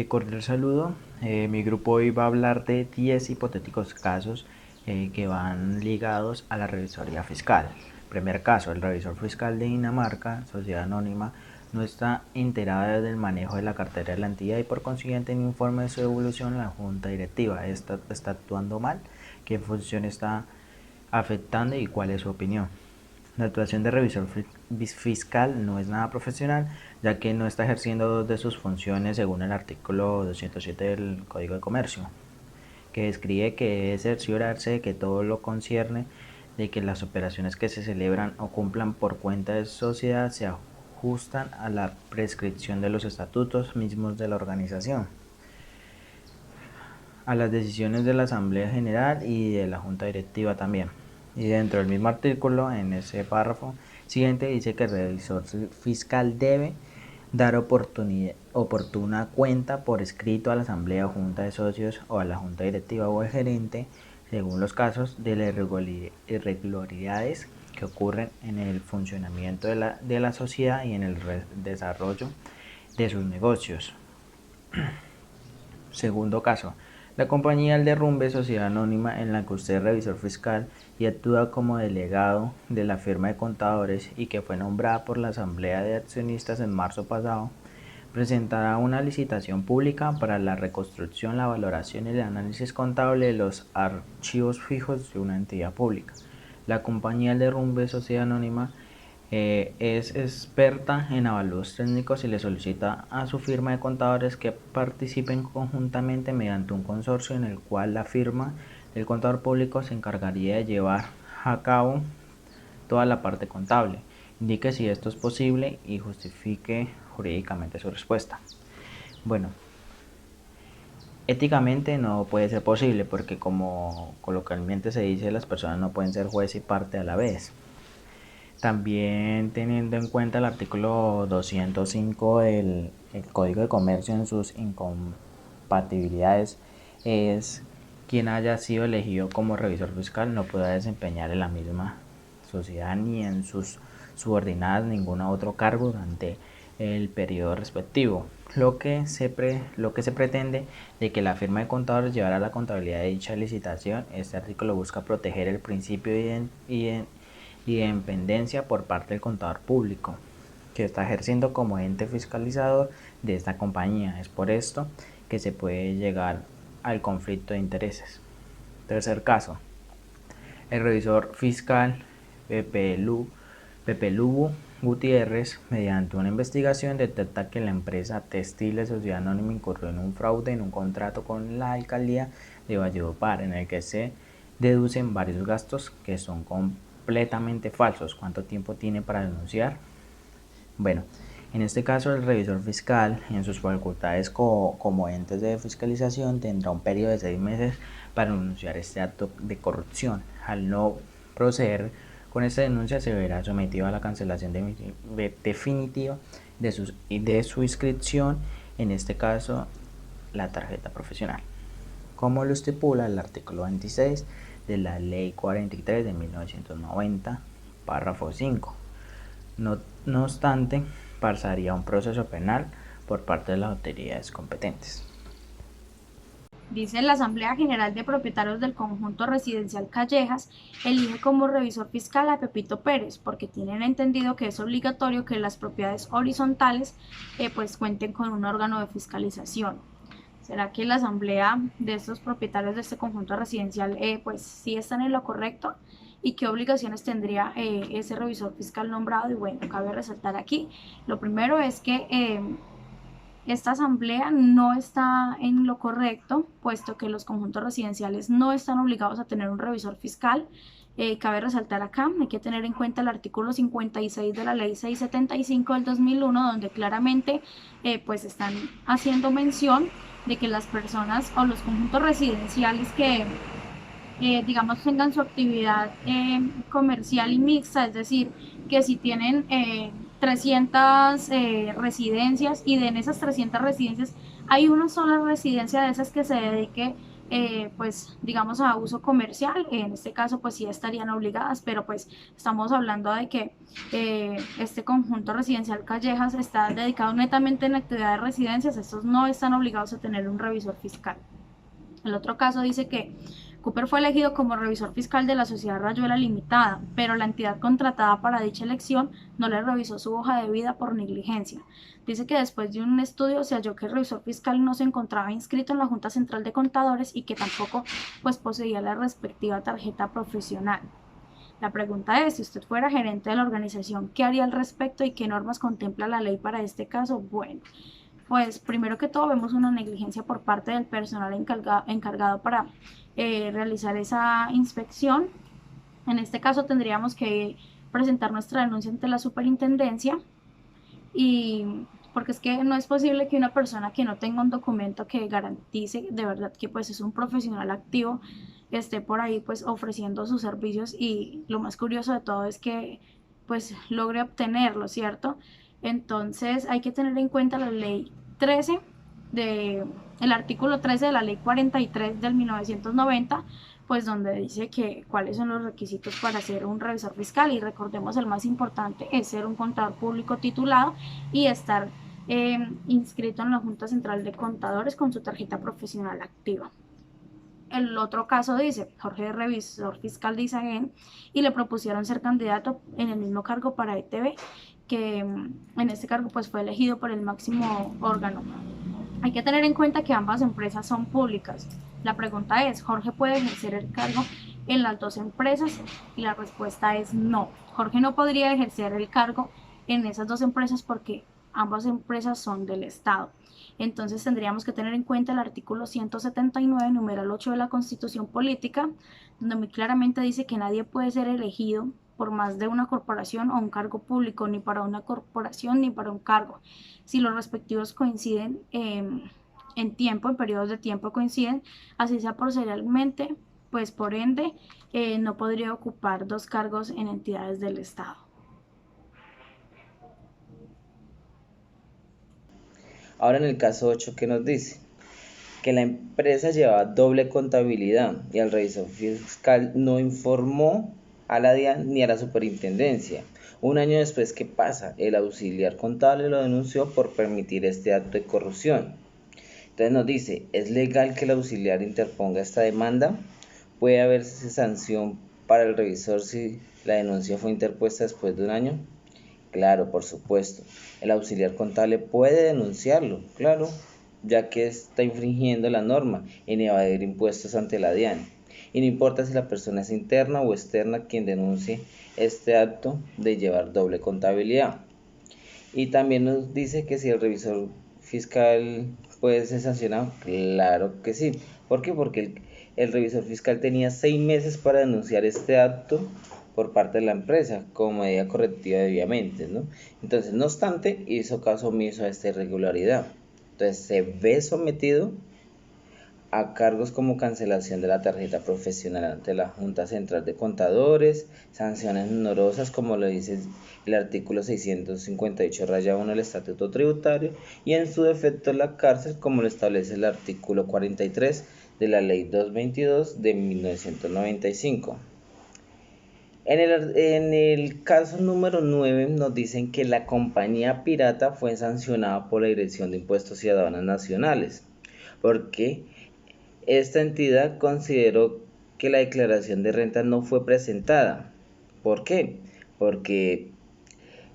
Cordial saludo. Mi grupo hoy va a hablar de 10 hipotéticos casos que van ligados a la revisoría fiscal. Primer caso, el revisor fiscal de Dinamarca, sociedad anónima, no está enterada del manejo de la cartera de la entidad y por consiguiente no informa de su evolución a la junta directiva. ¿Está actuando mal? ¿Qué función está afectando y cuál es su opinión? La actuación de revisor fiscal no es nada profesional, ya que no está ejerciendo dos de sus funciones según el artículo 207 del Código de Comercio, que describe que es cerciorarse de que todo lo concierne de que las operaciones que se celebran o cumplan por cuenta de sociedad se ajustan a la prescripción de los estatutos mismos de la organización, a las decisiones de la Asamblea General y de la Junta Directiva también. Y dentro del mismo artículo, en ese párrafo siguiente, dice que el revisor fiscal debe dar oportuna cuenta por escrito a la Asamblea o Junta de Socios o a la Junta Directiva o al gerente, según los casos, de las irregularidades que ocurren en el funcionamiento de la sociedad y en el desarrollo de sus negocios. Segundo caso, la compañía El Derrumbe, sociedad anónima en la que usted es revisor fiscal y actúa como delegado de la firma de contadores y que fue nombrada por la Asamblea de Accionistas en marzo pasado, presentará una licitación pública para la reconstrucción, la valoración y el análisis contable de los archivos fijos de una entidad pública. La compañía El Derrumbe, sociedad anónima, es experta en avalúos técnicos y le solicita a su firma de contadores que participen conjuntamente mediante un consorcio en el cual la firma del contador público se encargaría de llevar a cabo toda la parte contable. Indique si esto es posible y justifique jurídicamente su respuesta. Bueno, éticamente no puede ser posible porque, como coloquialmente se dice, las personas no pueden ser juez y parte a la vez. También teniendo en cuenta el artículo 205 del Código de Comercio en sus incompatibilidades, es quien haya sido elegido como revisor fiscal no podrá desempeñar en la misma sociedad ni en sus subordinadas ningún otro cargo durante el periodo respectivo, lo que se pretende de que la firma de contadores llevará la contabilidad de dicha licitación. Este artículo busca proteger el principio de independencia por parte del contador público, que está ejerciendo como ente fiscalizador de esta compañía. Es por esto que se puede llegar al conflicto de intereses. Tercer caso, el revisor fiscal Pepe Lugo Gutiérrez, mediante una investigación, detecta que la empresa Textiles Sociedad Anónima incurrió en un fraude en un contrato con la alcaldía de Valledupar, en el que se deducen varios gastos que son completamente falsos. ¿Cuánto tiempo tiene para denunciar? Bueno, en este caso el revisor fiscal, en sus facultades como entes de fiscalización, tendrá un periodo de 6 meses para denunciar este acto de corrupción. Al no proceder con esta denuncia, se verá sometido a la cancelación definitiva de su inscripción, en este caso la tarjeta profesional, como lo estipula el artículo 26 de la Ley 43 de 1990, párrafo 5. No obstante, pasaría un proceso penal por parte de las autoridades competentes. Dice: la Asamblea General de Propietarios del Conjunto Residencial Callejas elige como revisor fiscal a Pepito Pérez, porque tienen entendido que es obligatorio que las propiedades horizontales pues cuenten con un órgano de fiscalización. ¿Será que la asamblea de estos propietarios de este conjunto residencial pues sí están en lo correcto? ¿Y qué obligaciones tendría ese revisor fiscal nombrado? Y bueno, cabe resaltar aquí, lo primero es que esta asamblea no está en lo correcto, puesto que los conjuntos residenciales no están obligados a tener un revisor fiscal. Cabe resaltar acá, hay que tener en cuenta el artículo 56 de la ley 675 del 2001, donde claramente pues están haciendo mención de que las personas o los conjuntos residenciales que digamos tengan su actividad comercial y mixta, es decir, que si tienen 300 residencias y de en esas 300 residencias hay una sola residencia de esas que se dedique pues digamos a uso comercial, en este caso pues sí estarían obligadas, pero pues estamos hablando de que este conjunto residencial Callejas está dedicado netamente en actividad de residencias, estos no están obligados a tener un revisor fiscal. El otro caso dice que Cooper fue elegido como revisor fiscal de la sociedad Rayuela Limitada, pero la entidad contratada para dicha elección no le revisó su hoja de vida por negligencia. Dice que después de un estudio se halló que el revisor fiscal no se encontraba inscrito en la Junta Central de Contadores y que tampoco pues poseía la respectiva tarjeta profesional. La pregunta es, si usted fuera gerente de la organización, ¿qué haría al respecto y qué normas contempla la ley para este caso? Bueno, pues primero que todo vemos una negligencia por parte del personal encargado para realizar esa inspección. En este caso tendríamos que presentar nuestra denuncia ante la superintendencia y porque es que no es posible que una persona que no tenga un documento que garantice de verdad que pues es un profesional activo esté por ahí pues ofreciendo sus servicios y lo más curioso de todo es que pues logre obtenerlo, ¿cierto? Entonces hay que tener en cuenta la ley 13 de el artículo 13 de la ley 43 del 1990 pues donde dice que cuáles son los requisitos para ser un revisor fiscal y recordemos el más importante es ser un contador público titulado y estar inscrito en la Junta Central de Contadores con su tarjeta profesional activa. El otro caso dice, Jorge es revisor fiscal de Isagen y le propusieron ser candidato en el mismo cargo para ETB, que en este cargo pues fue elegido por el máximo órgano. Hay que tener en cuenta que ambas empresas son públicas. La pregunta es, ¿Jorge puede ejercer el cargo en las dos empresas? Y la respuesta es no. Jorge no podría ejercer el cargo en esas dos empresas porque ambas empresas son del Estado. Entonces tendríamos que tener en cuenta el artículo 179, numeral 8 de la Constitución Política, donde muy claramente dice que nadie puede ser elegido por más de una corporación o un cargo público, ni para una corporación ni para un cargo. Si los respectivos coinciden en tiempo, en periodos de tiempo coinciden, así sea porcentualmente, pues por ende no podría ocupar dos cargos en entidades del Estado. Ahora en el caso 8, ¿qué nos dice? Que la empresa llevaba doble contabilidad y el revisor fiscal no informó a la DIAN ni a la superintendencia. Un año después, ¿qué pasa? El auxiliar contable lo denunció por permitir este acto de corrupción. Entonces nos dice, ¿es legal que el auxiliar interponga esta demanda? ¿Puede haberse sanción para el revisor si la denuncia fue interpuesta después de un año? Claro, por supuesto. El auxiliar contable puede denunciarlo, claro, ya que está infringiendo la norma en evadir impuestos ante la DIAN. Y no importa si la persona es interna o externa quien denuncie este acto de llevar doble contabilidad. Y también nos dice que si el revisor fiscal puede ser sancionado, claro que sí. ¿Por qué? Porque el revisor fiscal tenía 6 meses para denunciar este acto por parte de la empresa como medida correctiva debidamente, ¿no? Entonces, no obstante, hizo caso omiso a esta irregularidad. Entonces, se ve sometido a cargos como cancelación de la tarjeta profesional ante la Junta Central de Contadores, sanciones onerosas como lo dice el artículo 658-1 del Estatuto Tributario y en su defecto la cárcel como lo establece el artículo 43 de la Ley 222 de 1995. En el caso número 9 nos dicen que la compañía pirata fue sancionada por la Dirección de Impuestos y Aduanas Nacionales porque esta entidad consideró que la declaración de renta no fue presentada. ¿Por qué? Porque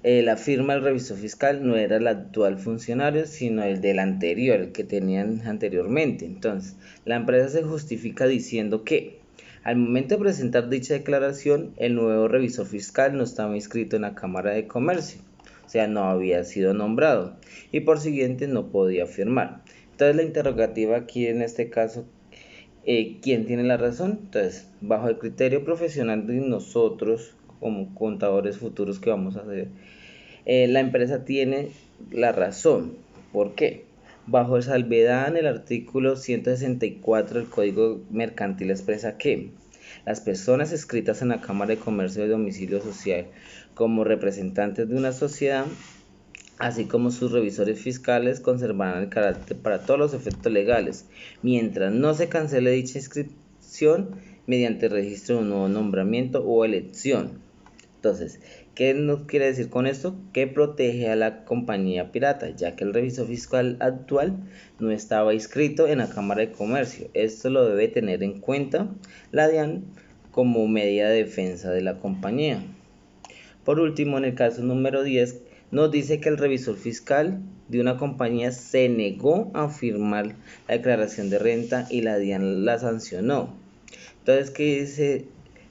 la firma del revisor fiscal no era el actual funcionario, sino el del anterior, el que tenían anteriormente. Entonces, la empresa se justifica diciendo que al momento de presentar dicha declaración, el nuevo revisor fiscal no estaba inscrito en la Cámara de Comercio, o sea, no había sido nombrado y por siguiente no podía firmar. Entonces, la interrogativa aquí en este caso, ¿quién tiene la razón? Entonces, bajo el criterio profesional de nosotros, como contadores futuros que vamos a hacer, la empresa tiene la razón. ¿Por qué? Bajo el salvedad en el artículo 164 del Código Mercantil expresa que las personas inscritas en la Cámara de Comercio de domicilio social como representantes de una sociedad así como sus revisores fiscales conservarán el carácter para todos los efectos legales, mientras no se cancele dicha inscripción mediante registro de un nuevo nombramiento o elección. Entonces, ¿qué nos quiere decir con esto? Que protege a la compañía pirata, ya que el revisor fiscal actual no estaba inscrito en la Cámara de Comercio. Esto lo debe tener en cuenta la DIAN como medida de defensa de la compañía. Por último, en el caso número 10, nos dice que el revisor fiscal de una compañía se negó a firmar la declaración de renta y la DIAN la sancionó. Entonces, ¿qué dice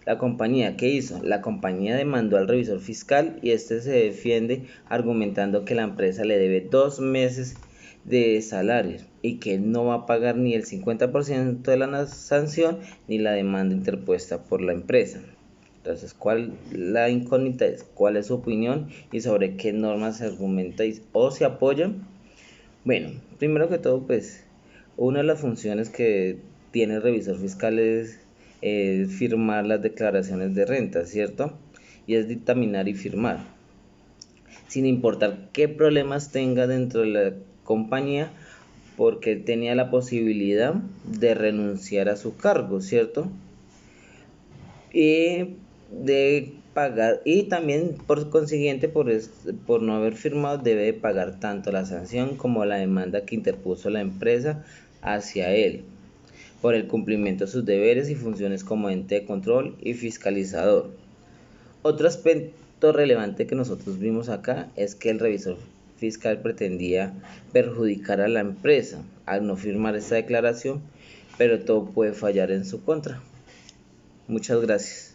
la compañía? ¿Qué hizo? La compañía demandó al revisor fiscal y este se defiende argumentando que la empresa le debe 2 meses de salario y que no va a pagar ni el 50% de la sanción ni la demanda interpuesta por la empresa. Entonces, la incógnita es cuál es su opinión y sobre qué normas se argumenta o se apoya. Bueno, primero que todo, pues una de las funciones que tiene el revisor fiscal es firmar las declaraciones de renta, ¿cierto? Y es dictaminar y firmar, sin importar qué problemas tenga dentro de la compañía, porque él tenía la posibilidad de renunciar a su cargo, ¿cierto? Y de pagar, y también por consiguiente por no haber firmado debe de pagar tanto la sanción como la demanda que interpuso la empresa hacia él por el cumplimiento de sus deberes y funciones como ente de control y fiscalizador. Otro aspecto relevante que nosotros vimos acá es que el revisor fiscal pretendía perjudicar a la empresa al no firmar esta declaración, pero todo puede fallar en su contra. Muchas gracias.